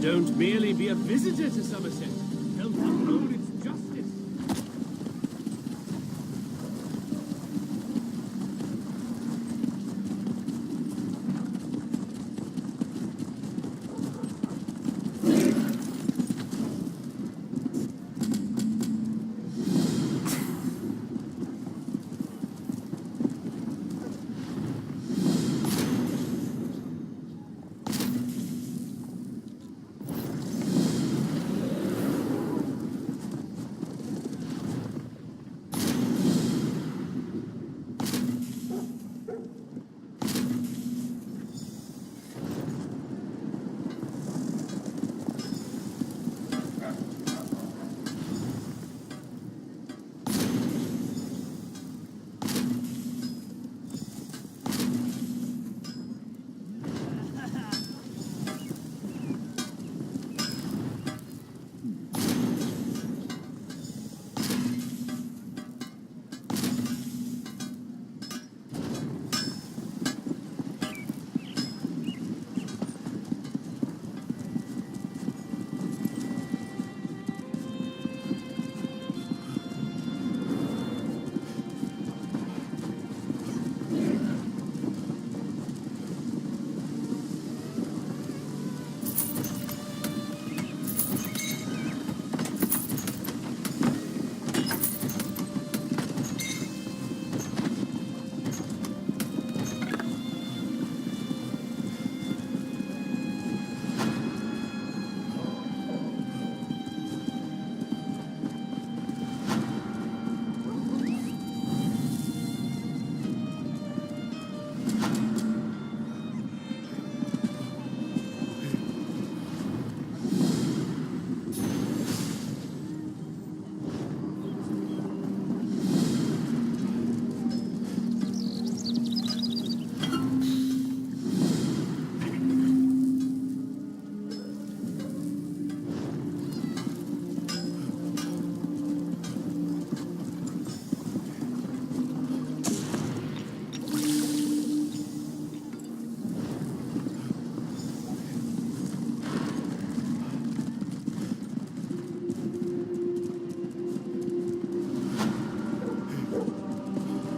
Don't merely be a visitor to Somerset. Help uphold its justice.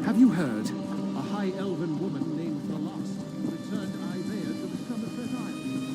Have you heard? A high elven woman named the Lost returned Isaiah to the Somerset Isles.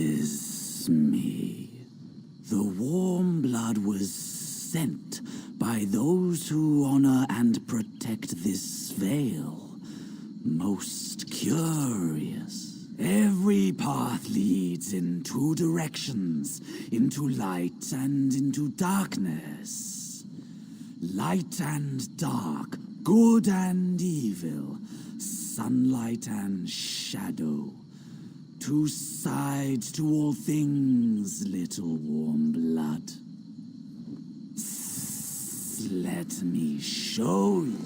is me. The warm blood was sent by those who honor and protect this veil. Most curious. Every path leads in two directions, into light and into darkness. Light and dark, good and evil, sunlight and shadow. Two sides to all things, little warm blood. Let me show you.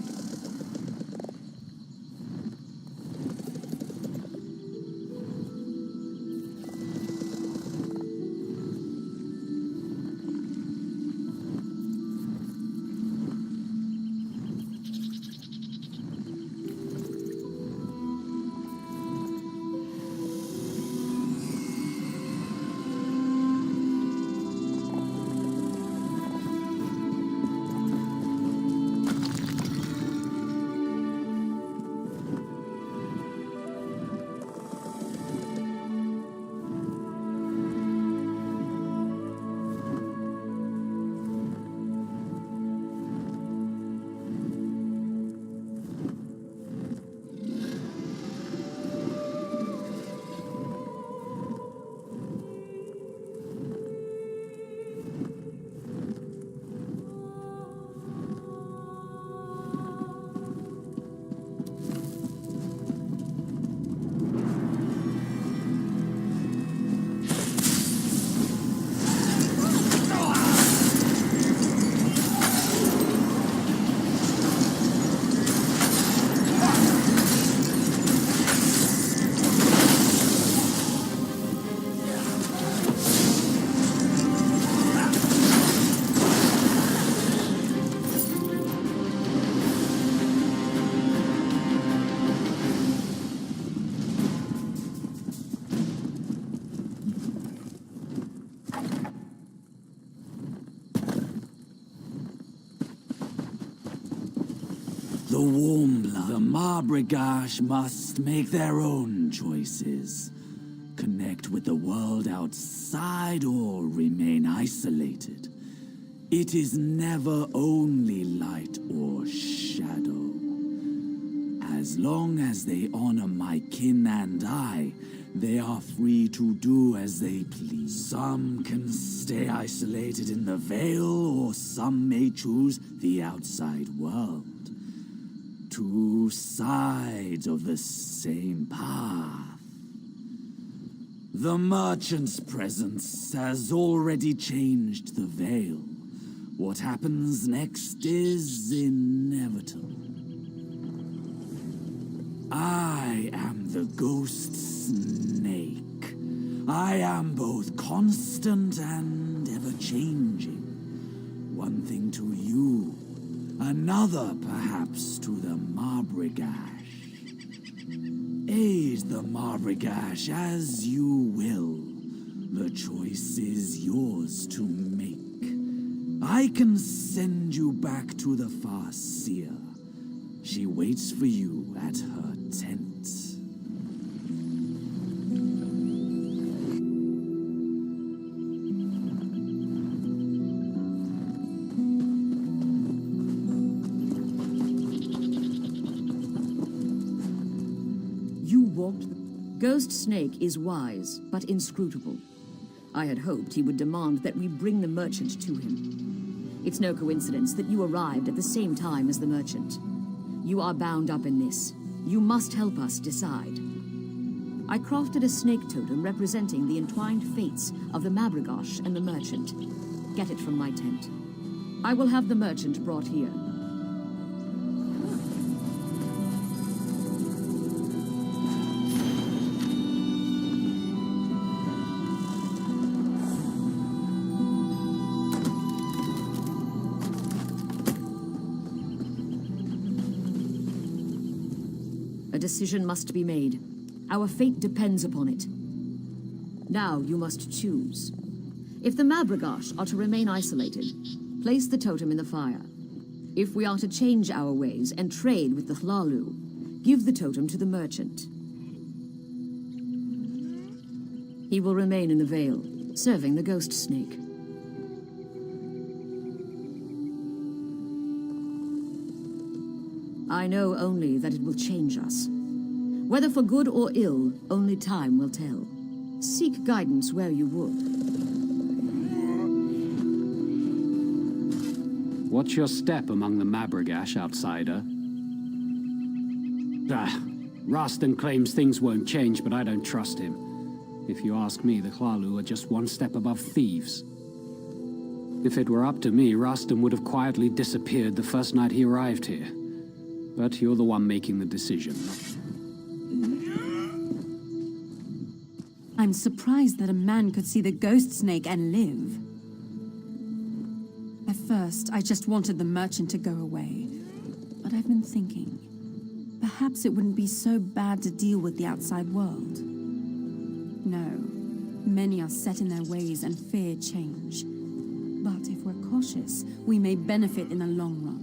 The warm blood, the Marbrigash must make their own choices. Connect with the world outside or remain isolated. It is never only light or shadow. As long as they honor my kin and I, they are free to do as they please. Some can stay isolated in the Veil, or some may choose the outside world. Two sides of the same path. The merchant's presence has already changed the Veil. What happens next is inevitable. I am the ghost snake. I am both constant and ever-changing. One thing to you, another perhaps to the Marbrigash. Aid the Marbrigash as you will. The choice is yours to make. I can send you back to the Farseer. She waits for you at her tent. You walked the... Ghost Snake is wise, but inscrutable. I had hoped he would demand that we bring the merchant to him. It's no coincidence that you arrived at the same time as the merchant. You are bound up in this. You must help us decide. I crafted a snake totem representing the entwined fates of the Marbrigash and the merchant. Get it from my tent. I will have the merchant brought here. A decision must be made. Our fate depends upon it. Now you must choose. If the Marbrigash are to remain isolated, place the totem in the fire. If we are to change our ways and trade with the Hlalu, give the totem to the merchant. He will remain in the Vale, serving the Ghost Snake. I know only that it will change us. Whether for good or ill, only time will tell. Seek guidance where you would. Watch your step among the Mabragash, outsider. Rastan claims things won't change, but I don't trust him. If you ask me, the Hlalu are just one step above thieves. If it were up to me, Rastan would have quietly disappeared the first night he arrived here. But you're the one making the decision. I'm surprised that a man could see the ghost snake and live. At first, I just wanted the merchant to go away. But I've been thinking, perhaps it wouldn't be so bad to deal with the outside world. No, many are set in their ways and fear change. But if we're cautious, we may benefit in the long run.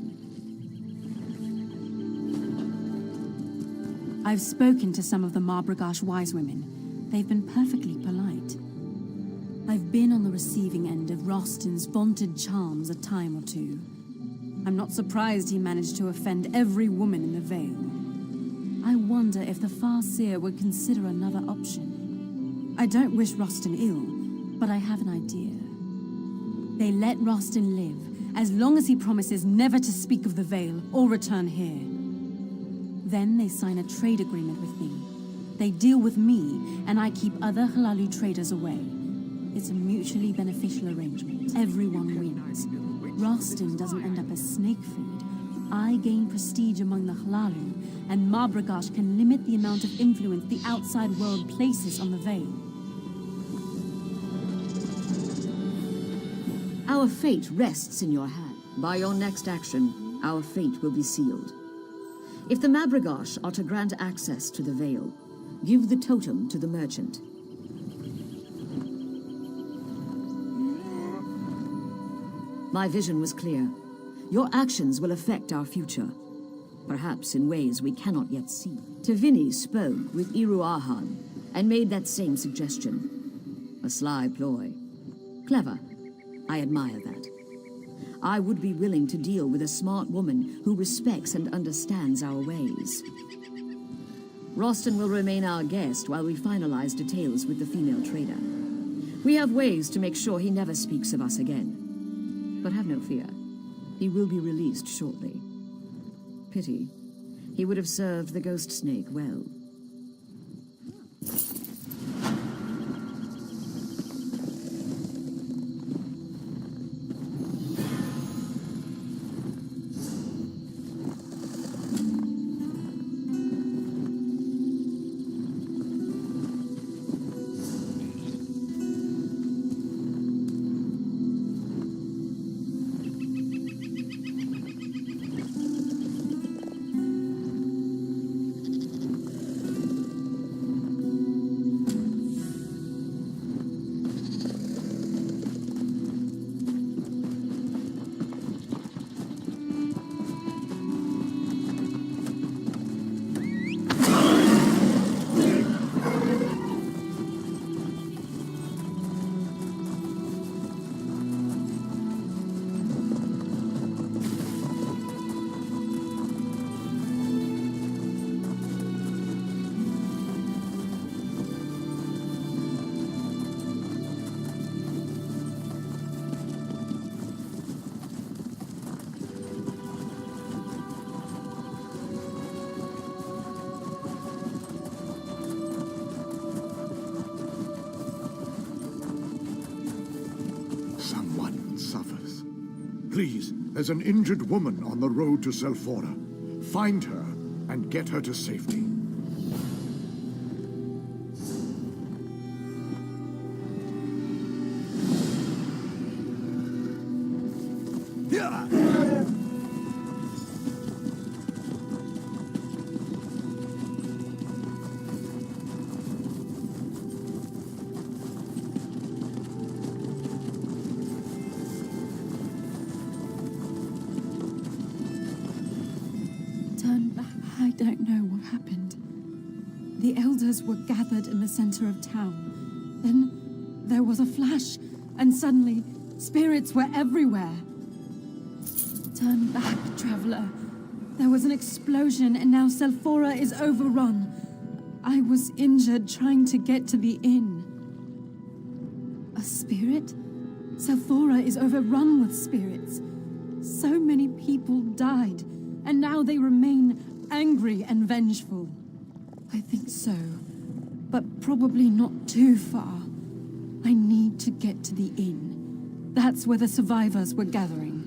I've spoken to some of the Mabragash wise women. They've been perfectly polite. I've been on the receiving end of Rostan's vaunted charms a time or two. I'm not surprised he managed to offend every woman in the Vale. I wonder if the Farseer would consider another option. I don't wish Rostan ill, but I have an idea. They let Rostan live, as long as he promises never to speak of the Vale or return here. Then they sign a trade agreement with me. They deal with me, and I keep other Hlalu traders away. It's a mutually beneficial arrangement. Everyone wins. Rostan doesn't end up as snake food. I gain prestige among the Hlalu, and Mabragash can limit the amount of influence the outside world places on the Vale. Our fate rests in your hand. By your next action, our fate will be sealed. If the Mabragash are to grant access to the Vale, give the totem to the merchant. My vision was clear. Your actions will affect our future, perhaps in ways we cannot yet see. Tavini spoke with Iruahan and made that same suggestion. A sly ploy. Clever. I admire that. I would be willing to deal with a smart woman who respects and understands our ways. Rostan will remain our guest while we finalize details with the female trader. We have ways to make sure he never speaks of us again. But have no fear. He will be released shortly. Pity. He would have served the ghost snake well. Please, there's an injured woman on the road to Selphora. Find her and get her to safety. I don't know what happened. The elders were gathered in the center of town. Then there was a flash, and suddenly spirits were everywhere. Turn back, traveler. There was an explosion, and now Selphora is overrun. I was injured trying to get to the inn. A spirit? Selphora is overrun with spirits. So many people died, and now they remain angry and vengeful. I think so, but probably not too far. I need to get to the inn. That's where the survivors were gathering.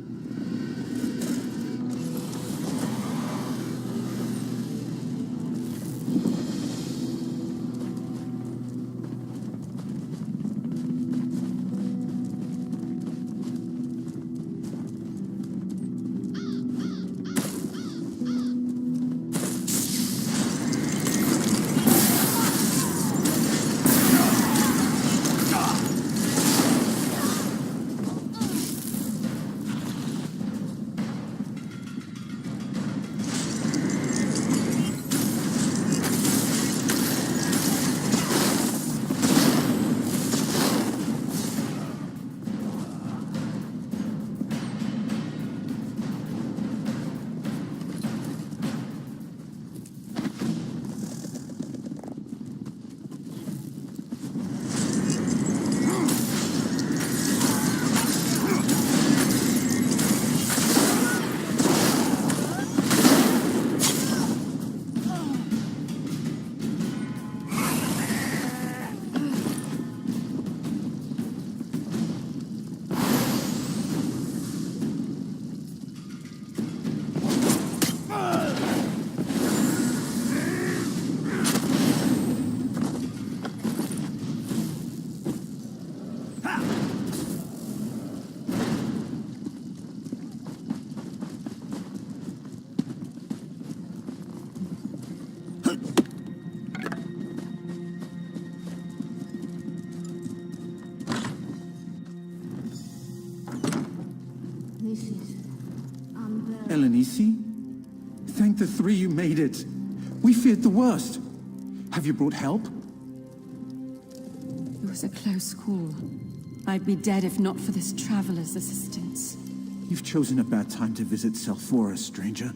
Elenisi? Thank the three you made it. We feared the worst. Have you brought help? It was a close call. I'd be dead if not for this traveler's assistance. You've chosen a bad time to visit Selphora, stranger.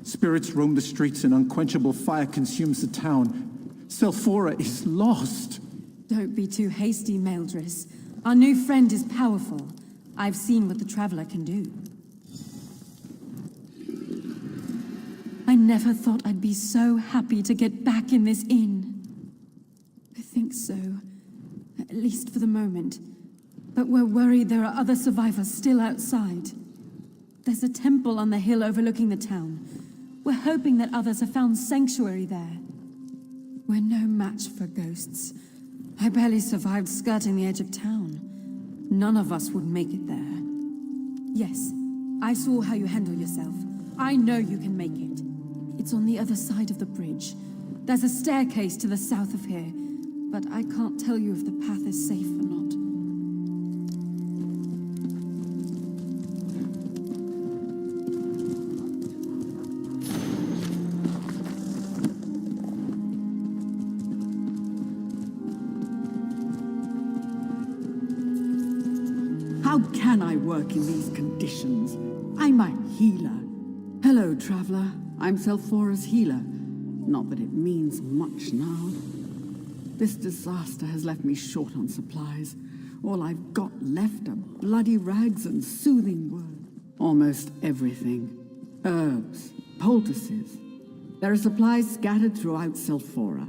Spirits roam the streets and unquenchable fire consumes the town. Selphora is lost. Don't be too hasty, Maeldris. Our new friend is powerful. I've seen what the traveler can do. I never thought I'd be so happy to get back in this inn. I think so. At least for the moment. But we're worried there are other survivors still outside. There's a temple on the hill overlooking the town. We're hoping that others have found sanctuary there. We're no match for ghosts. I barely survived skirting the edge of town. None of us would make it there. Yes, I saw how you handle yourself. I know you can make it. It's on the other side of the bridge. There's a staircase to the south of here, but I can't tell you if the path is safe or not. How can I work in these conditions? I'm a healer. Hello, traveler. I'm Selphora's healer. Not that it means much now. This disaster has left me short on supplies. All I've got left are bloody rags and soothing words. Almost everything. Herbs, poultices. There are supplies scattered throughout Selphora.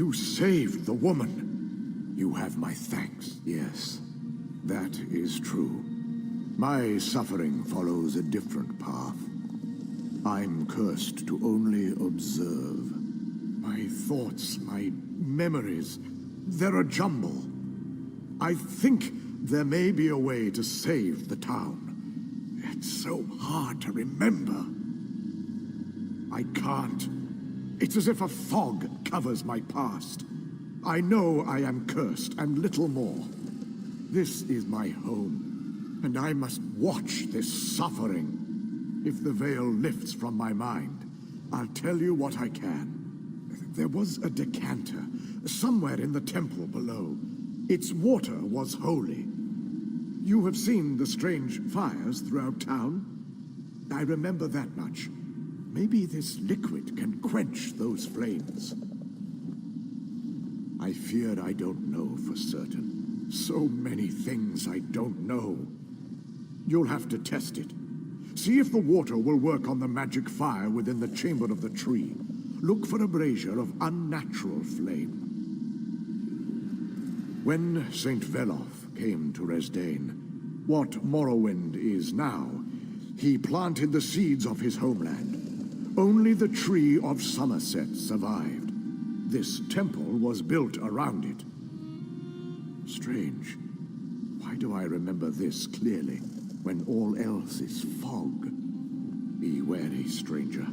You saved the woman. You have my thanks. Yes, that is true. My suffering follows a different path. I'm cursed to only observe. My thoughts, my memories, they're a jumble. I think there may be a way to save the town. It's so hard to remember. I can't. It's as if a fog covers my past. I know I am cursed, and little more. This is my home, and I must watch this suffering. If the veil lifts from my mind, I'll tell you what I can. There was a decanter, somewhere in the temple below. Its water was holy. You have seen the strange fires throughout town? I remember that much. Maybe this liquid can quench those flames. I fear I don't know for certain. So many things I don't know. You'll have to test it. See if the water will work on the magic fire within the chamber of the tree. Look for a brazier of unnatural flame. When Saint Veloth came to Resdain, what Morrowind is now, he planted the seeds of his homeland. Only the Tree of Somerset survived. This temple was built around it. Strange. Why do I remember this clearly, when all else is fog? Be wary, stranger.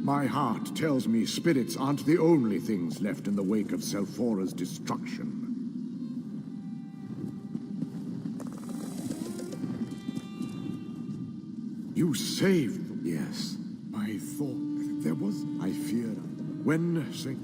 My heart tells me spirits aren't the only things left in the wake of Selfora's destruction. You saved them. Yes. I thought there was... I feared... When Saint...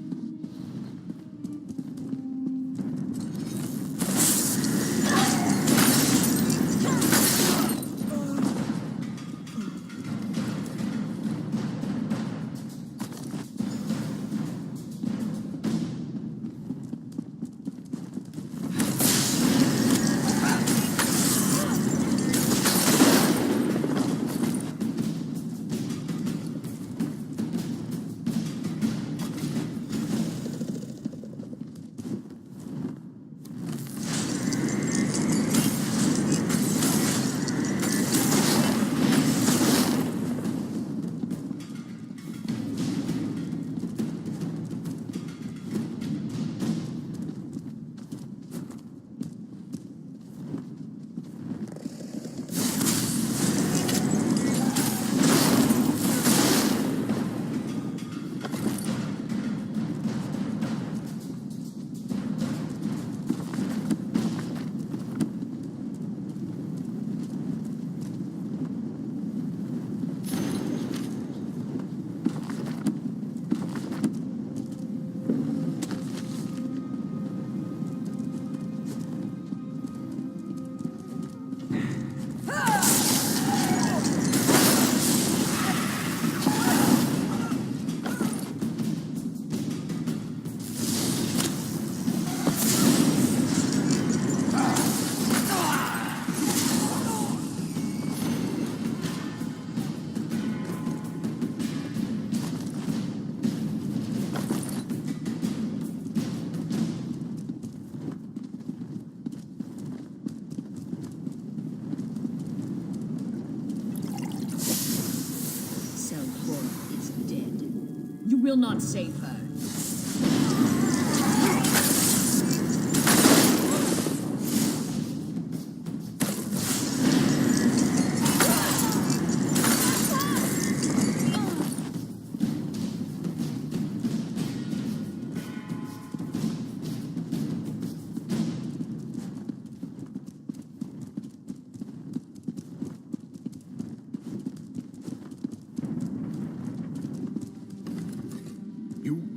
Will not save her.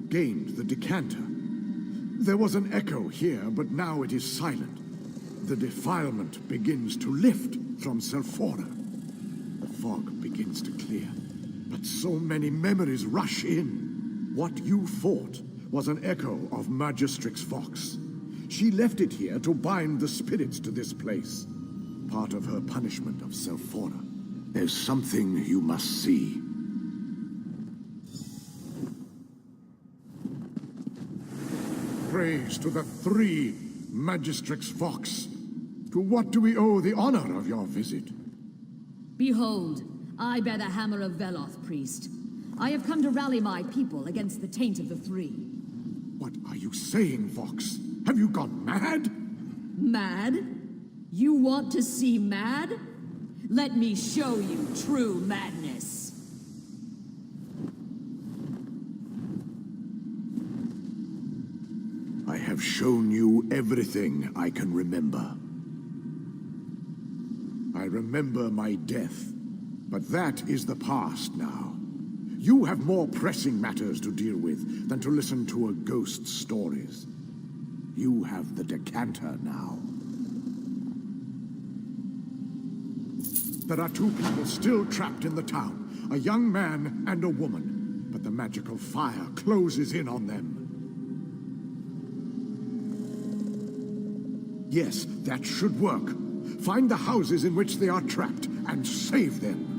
Gained the decanter. There was an echo here, but now it is silent. The defilement begins to lift from Selfora. The fog begins to clear, but so many memories rush in. What you fought was an echo of Magistrix Vox. She left it here to bind the spirits to this place. Part of her punishment of Selfora. There's something you must see. praise to the three Magistrix Vox. To what do we owe the honor of your visit? Behold, I bear the hammer of Veloth, priest. I have come to rally my people against the taint of the three. What are you saying, Vox? Have you gone mad? Mad? You want to see mad? Let me show you true madness. I have shown you everything I can remember. I remember my death, but that is the past now. You have more pressing matters to deal with than to listen to a ghost's stories. You have the decanter now. There are two people still trapped in the town, a young man and a woman, but the magical fire closes in on them. Yes, that should work. Find the houses in which they are trapped and save them.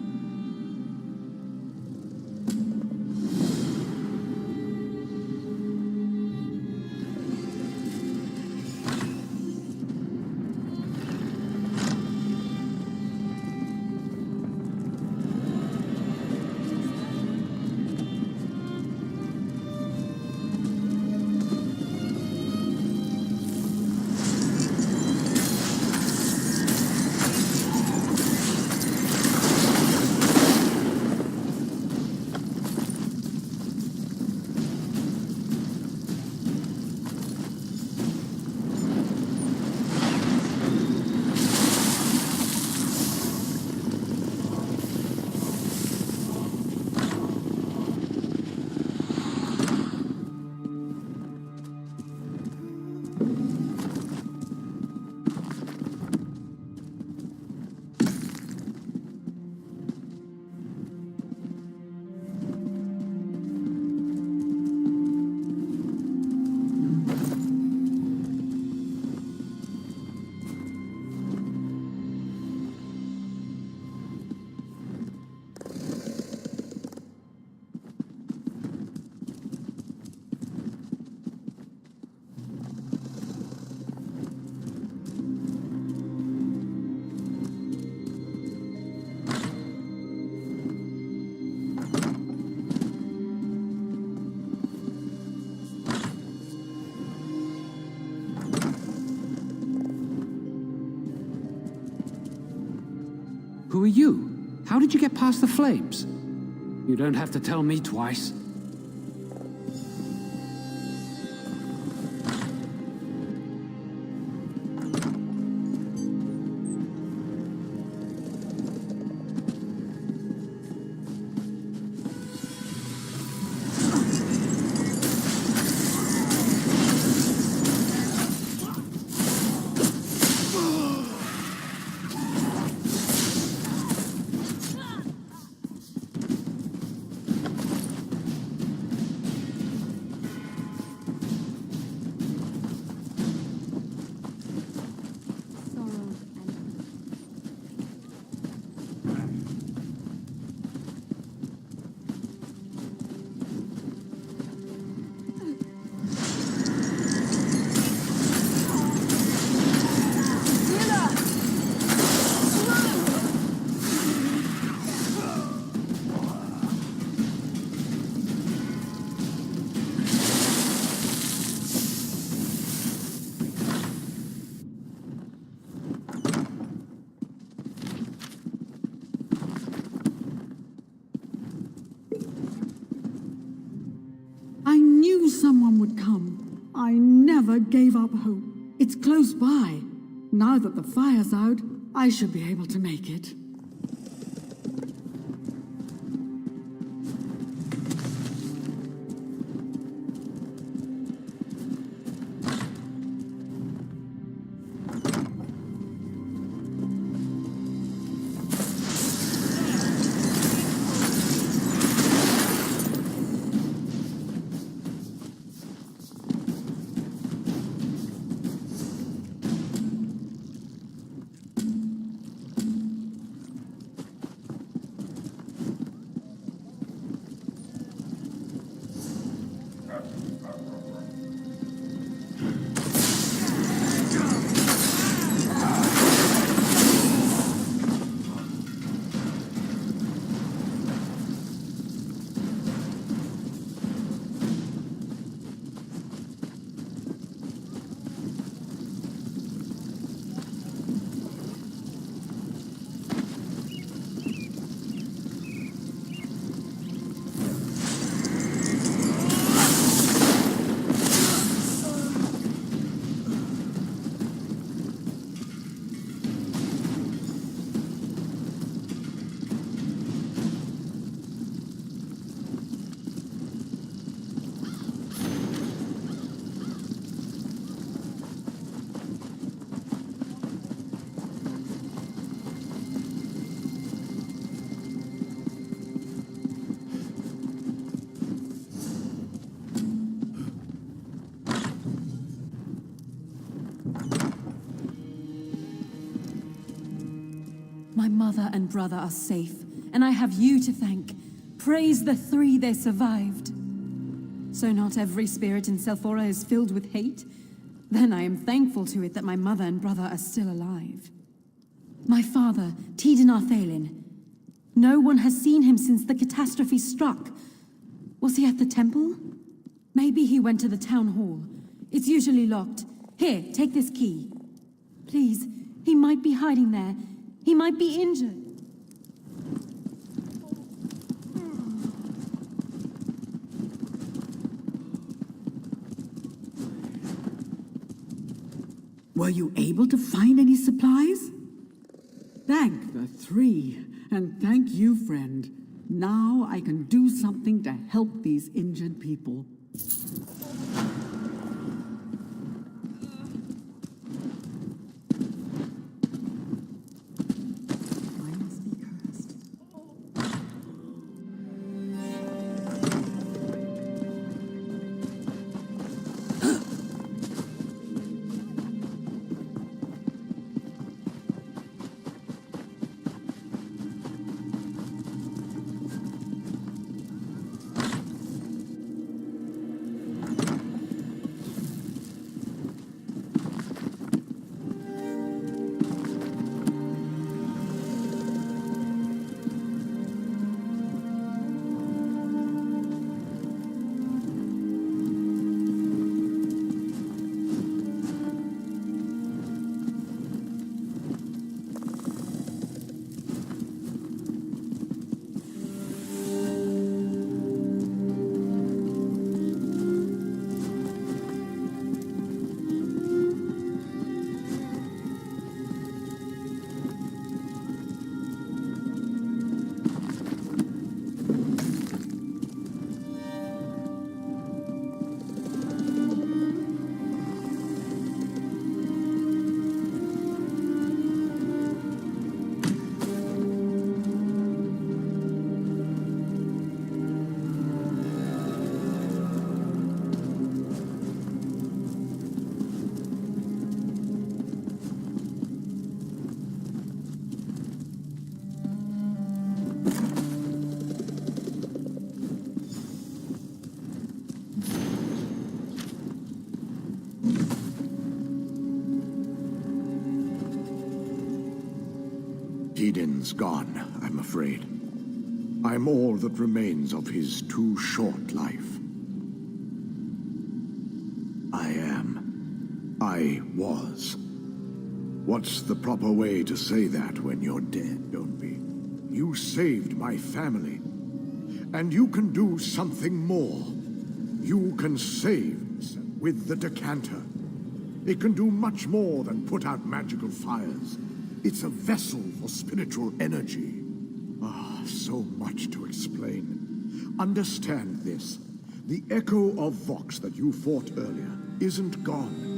Who are you? How did you get past the flames? You don't have to tell me twice. Someone would come. I never gave up hope. It's close by. Now that the fire's out, I should be able to make it. and brother are safe, and I have you to thank. Praise the three they survived. So not every spirit in Selphora is filled with hate? Then I am thankful to it that my mother and brother are still alive. My father, Tiden Arthalin. No one has seen him since the catastrophe struck. Was he at the temple? Maybe he went to the town hall. It's usually locked. Here, take this key. Please, he might be hiding there. He might be injured. Were you able to find any supplies? Thank the three, and thank you, friend. Now I can do something to help these injured people. I must be cursed. Tiden's gone, I'm afraid. I'm all that remains of his too short life. I was. What's the proper way to say that when you're dead, don't we? You saved my family. And you can do something more. You can save with the decanter. It can do much more than put out magical fires. It's a vessel for spiritual energy. Ah, so much to explain. Understand this. The echo of Vox that you fought earlier isn't gone.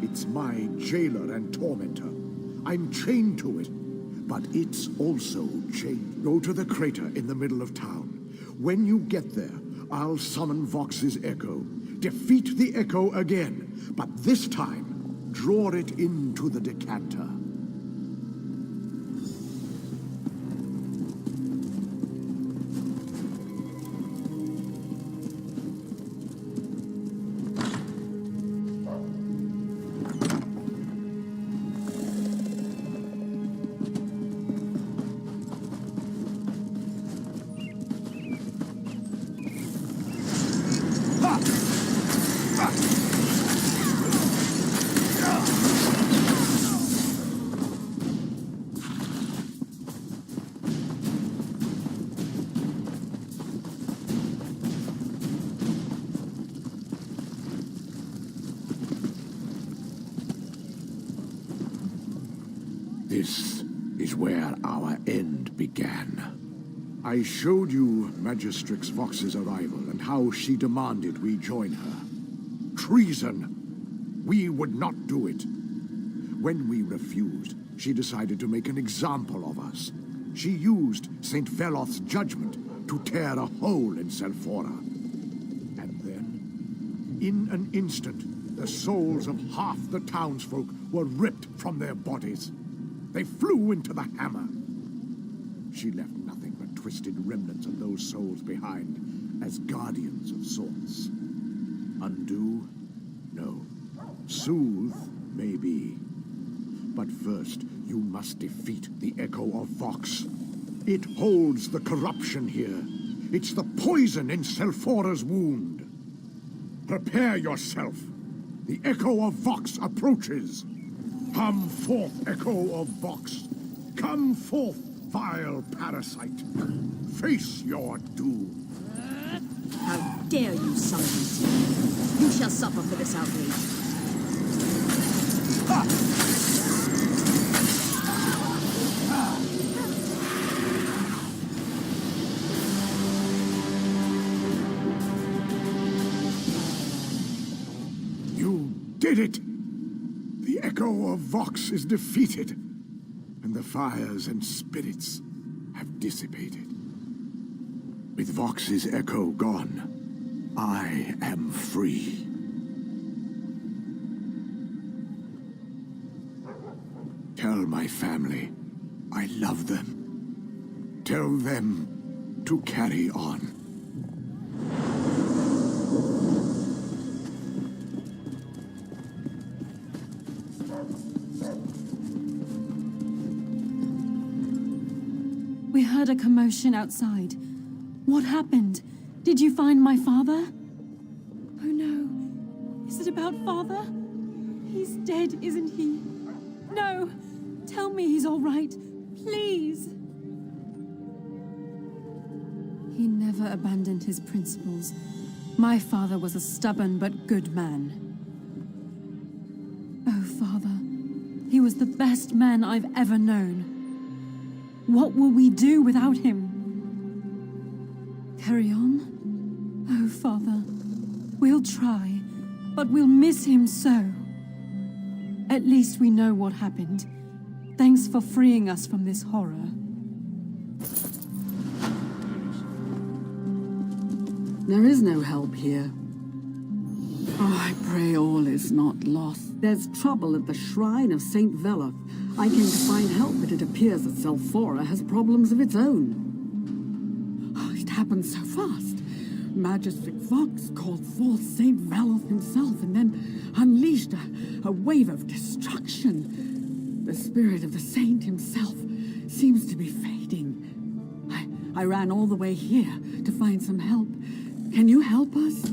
It's my jailer and tormentor. I'm chained to it, but it's also chained. Go to the crater in the middle of town. When you get there, I'll summon Vox's echo. Defeat the echo again, but this time, draw it into the decanter. This is where our end began. I showed you Magistrix Vox's arrival and how she demanded we join her. Treason! We would not do it. When we refused, she decided to make an example of us. She used St. Veloth's judgment to tear a hole in Selphora. And then, in an instant, the souls of half the townsfolk were ripped from their bodies. They flew into the hammer. She left nothing but twisted remnants of those souls behind, as guardians of sorts. Undo? No. Soothe? Maybe. But first, you must defeat the Echo of Vox. It holds the corruption here. It's the poison in Selfora's wound. Prepare yourself. The Echo of Vox approaches. Come forth, Echo of Vox. Come forth, vile parasite. Face your doom. How dare you summon me? You shall suffer for this outrage. You did it! The Echo of Vox is defeated, and the fires and spirits have dissipated. With Vox's echo gone, I am free. Tell my family I love them. Tell them to carry on. We heard a commotion outside. What happened? Did you find my father? Oh no. Is it about father? He's dead, isn't he? No. Tell me he's all right. Please. He never abandoned his principles. My father was a stubborn but good man. Oh, Father. He was the best man I've ever known. What will we do without him? Carry on? Oh, Father. We'll try, but we'll miss him so. At least we know what happened. Thanks for freeing us from this horror. There is no help here. Oh, I pray all is not lost. There's trouble at the shrine of Saint Veloth. I came to find help, but it appears that Selfora has problems of its own. Oh, it happened so fast. Magistic Vox called forth Saint Veloth himself and then unleashed a wave of destruction. The spirit of the saint himself seems to be fading. I ran all the way here to find some help. Can you help us?